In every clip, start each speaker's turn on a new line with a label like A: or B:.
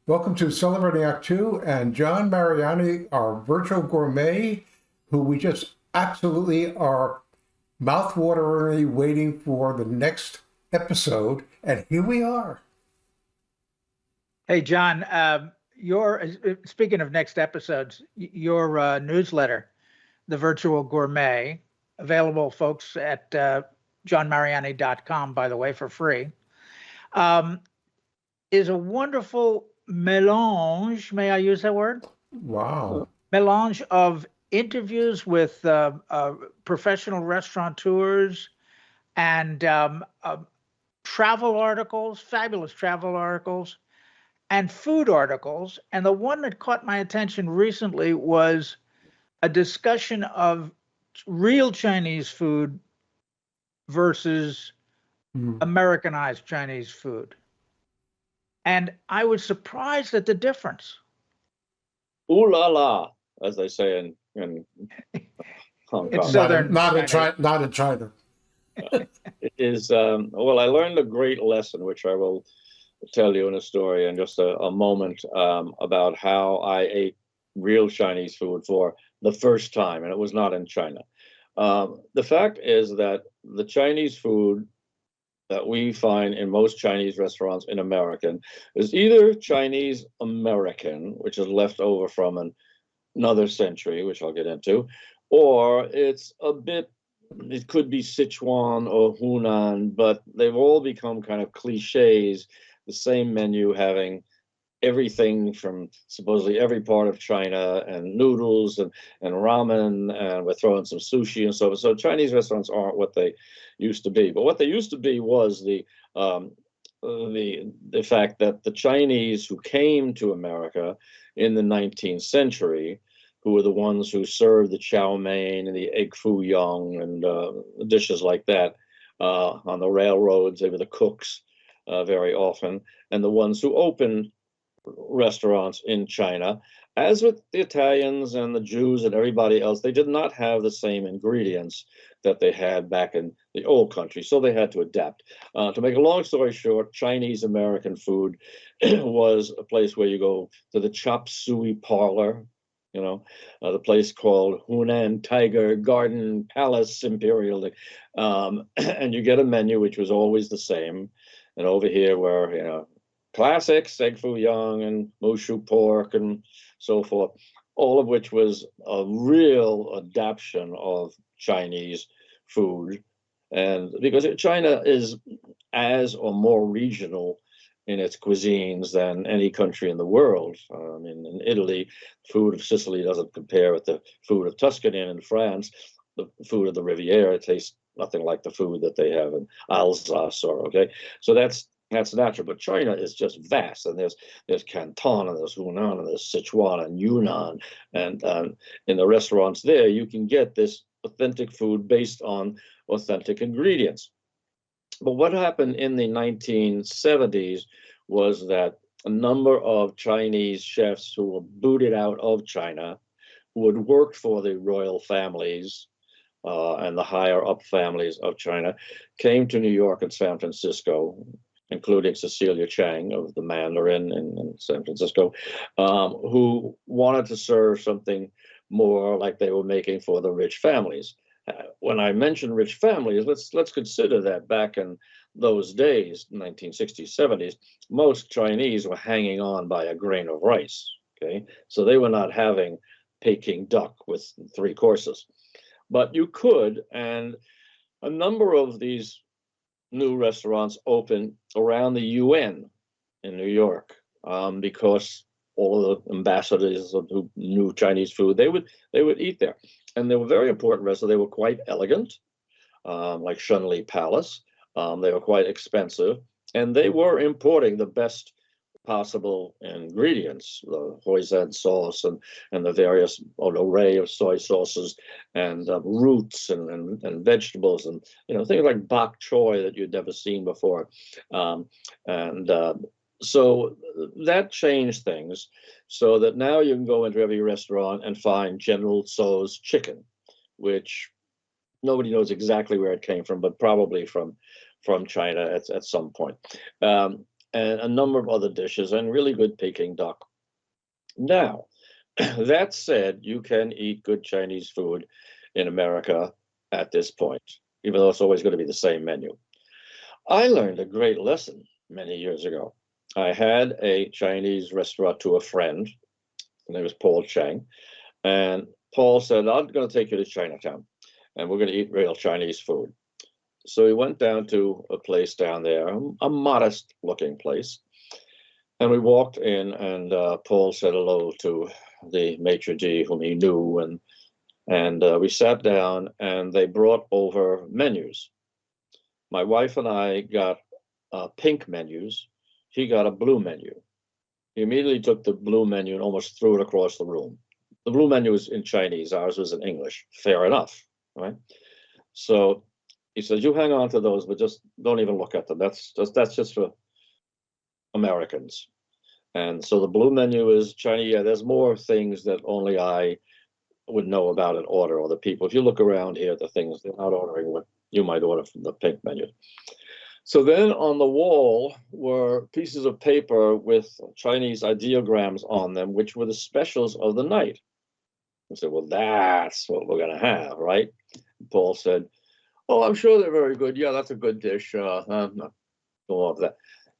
A: Welcome to Celebrating Act Two and John Mariani, our virtual gourmet, who we just absolutely are mouthwateringly waiting for the next episode. And here we are.
B: Hey, John, your speaking of next episodes, your newsletter, The Virtual Gourmet, available, folks, at johnmariani.com, by the way, for free, is a wonderful melange, may I use that word?
A: Wow.
B: Melange of interviews with professional restaurateurs and travel articles, fabulous travel articles, and food articles. And the one that caught my attention recently was a discussion of real Chinese food versus Americanized Chinese food. And I was surprised at the difference.
C: Ooh la la, as they say in Hong Kong.
A: Not in China.
C: It is, well, I learned a great lesson, which I will tell you in a story in just a moment, about how I ate real Chinese food for the first time, and it was not in China. The fact is that the Chinese food that we find in most Chinese restaurants in America is either Chinese American, which is left over from another century, which I'll get into, or it could be Sichuan or Hunan, but they've all become kind of cliches, the same menu having everything from supposedly every part of China, and noodles and ramen, and we're throwing some sushi and so on. So Chinese restaurants aren't what they used to be. But what they used to be was the fact that the Chinese who came to America in the 19th century, who were the ones who served the chow mein and the egg foo young and dishes like that on the railroads. They were the cooks very often, and the ones who opened restaurants in China. As with the Italians and the Jews and everybody else, they did not have the same ingredients that they had back in the old country, so they had to adapt. To make a long story short, Chinese American food was a place where you go to the chop suey parlor, the place called Hunan Tiger Garden Palace Imperial, and you get a menu which was always the same. And over here were, classics, egg foo young and mushu pork and so forth, all of which was a real adaptation of Chinese food. And because China is as or more regional in its cuisines than any country in the world. I mean, in Italy, food of Sicily doesn't compare with the food of Tuscany, and in France, the food of the Riviera tastes nothing like the food that they have in Alsace. So that's natural, but China is just vast, and there's Canton, and there's Hunan, and there's Sichuan and Yunnan, and in the restaurants there, you can get this authentic food based on authentic ingredients. But what happened in the 1970s was that a number of Chinese chefs who were booted out of China, who had worked for the royal families and the higher up families of China, came to New York and San Francisco, including Cecilia Chang of the Mandarin in San Francisco, who wanted to serve something more like they were making for the rich families. When I mention rich families, let's consider that back in those days, 1960s, 70s, most Chinese were hanging on by a grain of rice. Okay, so they were not having Peking duck with 3 courses, but you could, and a number of these new restaurants opened around the UN in New York, because all of the ambassadors who knew Chinese food, they would eat there, and they were very important restaurants. They were quite elegant, like Shunli Palace. They were quite expensive, and they were importing the best possible ingredients, the hoisin sauce and the various array of soy sauces and roots and vegetables and things like bok choy that you'd never seen before, so that changed things, so that now you can go into every restaurant and find General Tso's chicken, which nobody knows exactly where it came from, but probably from China at some point. and a number of other dishes, and really good Peking duck. Now, that said, you can eat good Chinese food in America at this point, even though it's always going to be the same menu. I learned a great lesson many years ago. I had a Chinese restaurateur friend, his name was Paul Chang, and Paul said, I'm going to take you to Chinatown, and we're going to eat real Chinese food. So we went down to a place down there, a modest looking place. And we walked in, and Paul said hello to the maitre d' whom he knew, and we sat down, and they brought over menus. My wife and I got pink menus. He got a blue menu. He immediately took the blue menu and almost threw it across the room. The blue menu was in Chinese. Ours was in English. Fair enough, right? So he says, you hang on to those, but just don't even look at them. That's just for Americans. And so the blue menu is Chinese. Yeah, there's more things that only I would know about and order, or the people. If you look around here, the things they're not ordering what you might order from the pink menu. So then on the wall were pieces of paper with Chinese ideograms on them, which were the specials of the night. I said, well, that's what we're going to have, right? Paul said, oh, I'm sure they're very good. Yeah, that's a good dish. I'm not going off that.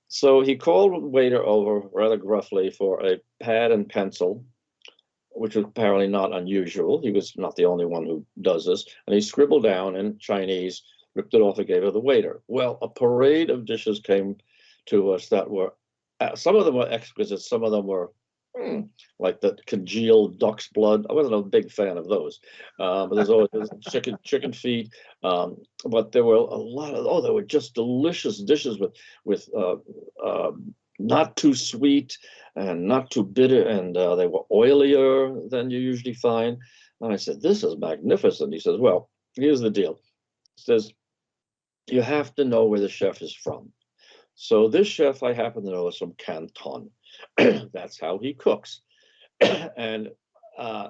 C: So he called the waiter over rather gruffly for a pad and pencil, which was apparently not unusual. He was not the only one who does this. And he scribbled down in Chinese, ripped it off and gave it to the waiter. Well, a parade of dishes came to us that were, some of them were exquisite, some of them were like the congealed duck's blood. I wasn't a big fan of those. But there's always chicken feet. But there were a lot of, they were just delicious dishes with not too sweet and not too bitter, and they were oilier than you usually find. And I said, this is magnificent. He says, well, here's the deal. He says, you have to know where the chef is from. So this chef I happen to know is from Canton. That's how he cooks. And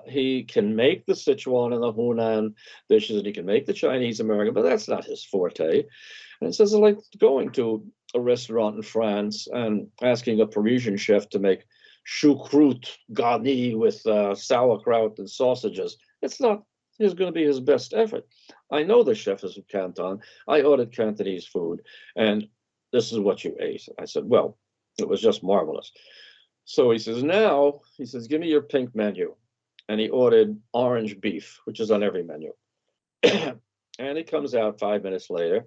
C: he can make the Sichuan and the Hunan dishes, and he can make the Chinese American, but that's not his forte. And it says it's like going to a restaurant in France and asking a Parisian chef to make choucroute garni with sauerkraut and sausages. It's not going to be his best effort. I know the chef is from Canton. I ordered Cantonese food, and this is what you ate. I said, well, it was just marvelous. So he says, give me your pink menu. And he ordered orange beef, which is on every menu. And it comes out 5 minutes later.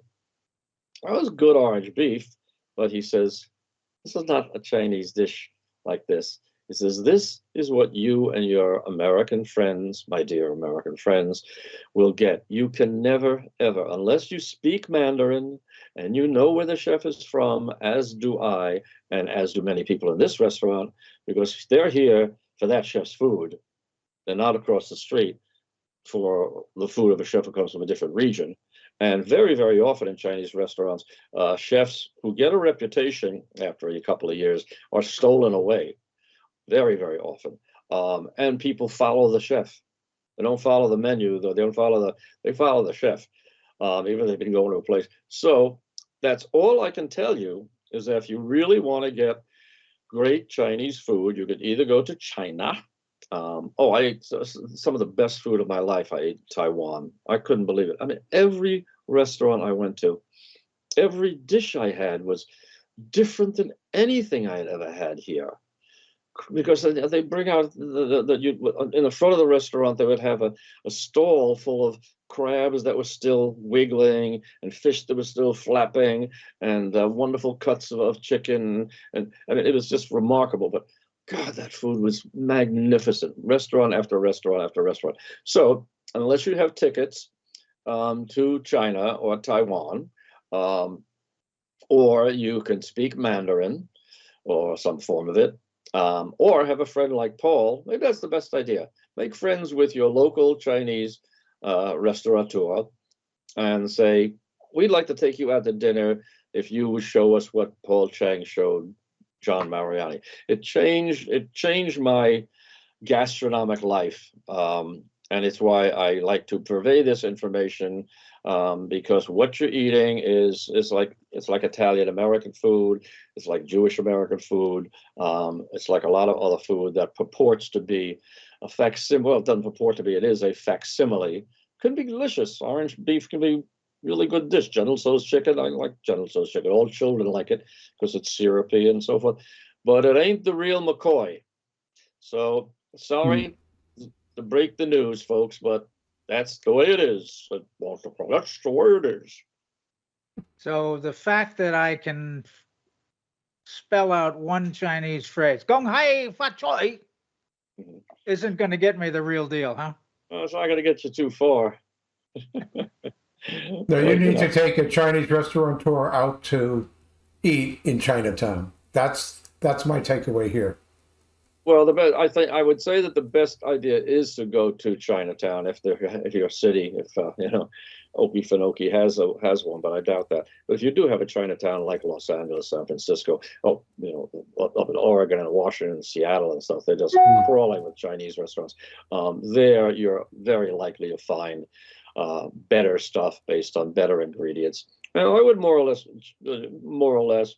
C: That was good orange beef, but he says, this is not a Chinese dish like this. He says, this is what you and your American friends, my dear American friends, will get. You can never, ever, unless you speak Mandarin and you know where the chef is from, as do I, and as do many people in this restaurant, because they're here for that chef's food. They're not across the street for the food of a chef who comes from a different region. And very, very often in Chinese restaurants, chefs who get a reputation after a couple of years are stolen away. Very, very often. And people follow the chef. They don't follow the menu, though. They follow the chef, even if they've been going to a place. So that's all I can tell you, is that if you really want to get great Chinese food, you could either go to China. I ate some of the best food of my life. I ate in Taiwan. I couldn't believe it. I mean, every restaurant I went to, every dish I had was different than anything I had ever had here. Because they bring out in the front of the restaurant, they would have a stall full of crabs that were still wiggling and fish that was still flapping and wonderful cuts of chicken. And I mean, it was just remarkable. But God, that food was magnificent. Restaurant after restaurant after restaurant. So unless you have tickets to China or Taiwan, or you can speak Mandarin or some form of it, or have a friend like Paul, maybe that's the best idea. Make friends with your local Chinese restaurateur and say, we'd like to take you out to dinner if you would show us what Paul Chang showed John Mariani. It changed my gastronomic life And it's why I like to purvey this information, because what you're eating is like, it's like Italian American food, it's like Jewish American food, it's like a lot of other food that purports to be a facsimile. Well, it doesn't purport to be; it is a facsimile. Can be delicious. Orange beef can be really good dish. General Tso's chicken, I like General Tso's chicken. All children like it because it's syrupy and so forth. But it ain't the real McCoy. So sorry to break the news, folks, but that's the way it is. That's the way it is.
B: So the fact that I can spell out one Chinese phrase, Gong Hai Fa Choi, isn't going to get me the real deal, huh?
C: Well, it's not going to get you too far.
A: No, you need to take a Chinese restaurateur out to eat in Chinatown. That's my takeaway here.
C: Well, I would say that the best idea is to go to Chinatown if your city, Okefenokee has one, but I doubt that. But if you do have a Chinatown like Los Angeles, San Francisco, up in Oregon and Washington and Seattle and stuff, they're just crawling with Chinese restaurants. There, you're very likely to find better stuff based on better ingredients. Now, I would more or less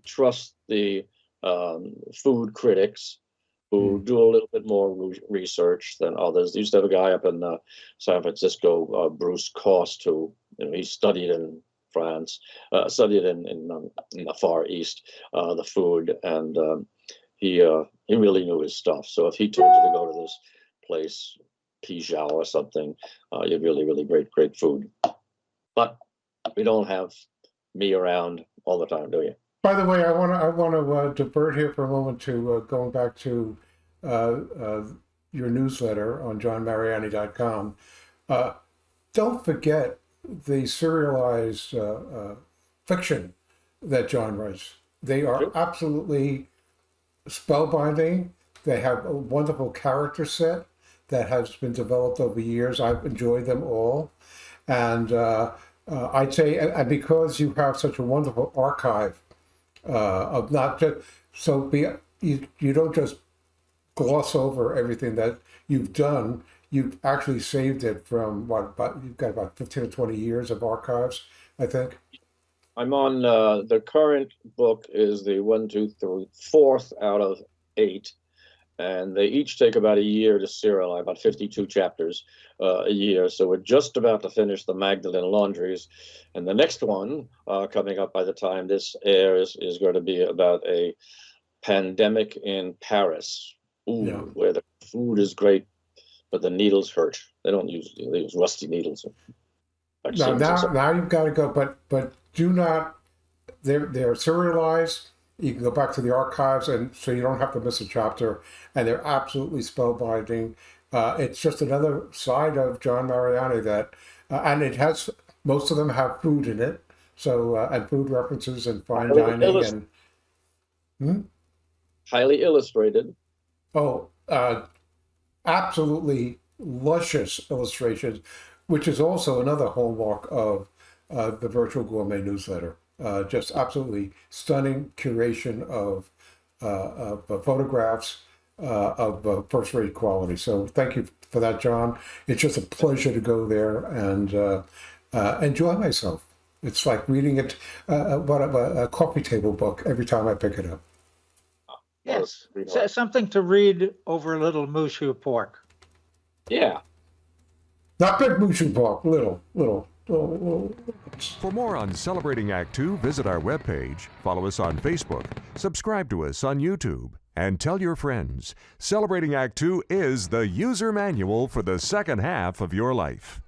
C: trust the food critics who do a little bit more research than others. They used to have a guy up in San Francisco, Bruce Cost, who he studied in France, studied in the Far East, the food, and he really knew his stuff. So if he told you to go to this place, Pijao or something, you have really, really great food. But we don't have me around all the time, do you?
A: By the way, I want to divert here for a moment to going back to your newsletter on johnmariani.com. Don't forget the serialized fiction that John writes. They are absolutely spellbinding. They have a wonderful character set that has been developed over years. I've enjoyed them all. And I'd say, and because you have such a wonderful archive of not just, you don't just gloss over everything that you've done. You've actually saved it from you've got about 15 or 20 years of archives, I think.
C: I'm on the current book is the 4th out of 8, and they each take about a year to serialize, about 52 chapters a year. So we're just about to finish the Magdalene Laundries, and the next one coming up by the time this airs is going to be about a pandemic in Paris, where the food is great, but the needles hurt. They use rusty needles.
A: Now you've got to go, but do not. They're serialized. You can go back to the archives, and so you don't have to miss a chapter. And they're absolutely spellbinding. It's just another side of John Mariani that, and it has, most of them have food in it. So and food references and fine dining and
C: highly illustrated.
A: Oh, absolutely luscious illustrations, which is also another hallmark of the Virtual Gourmet newsletter. Just absolutely stunning curation of photographs of first-rate quality. So thank you for that, John. It's just a pleasure to go there and enjoy myself. It's like reading a coffee table book every time I pick it up.
B: Yes, so something to read over a little mushu pork.
C: Yeah.
A: Not big mushu pork, little.
D: For more on Celebrating Act Two, visit our webpage, follow us on Facebook, subscribe to us on YouTube, and tell your friends. Celebrating Act Two is the user manual for the second half of your life.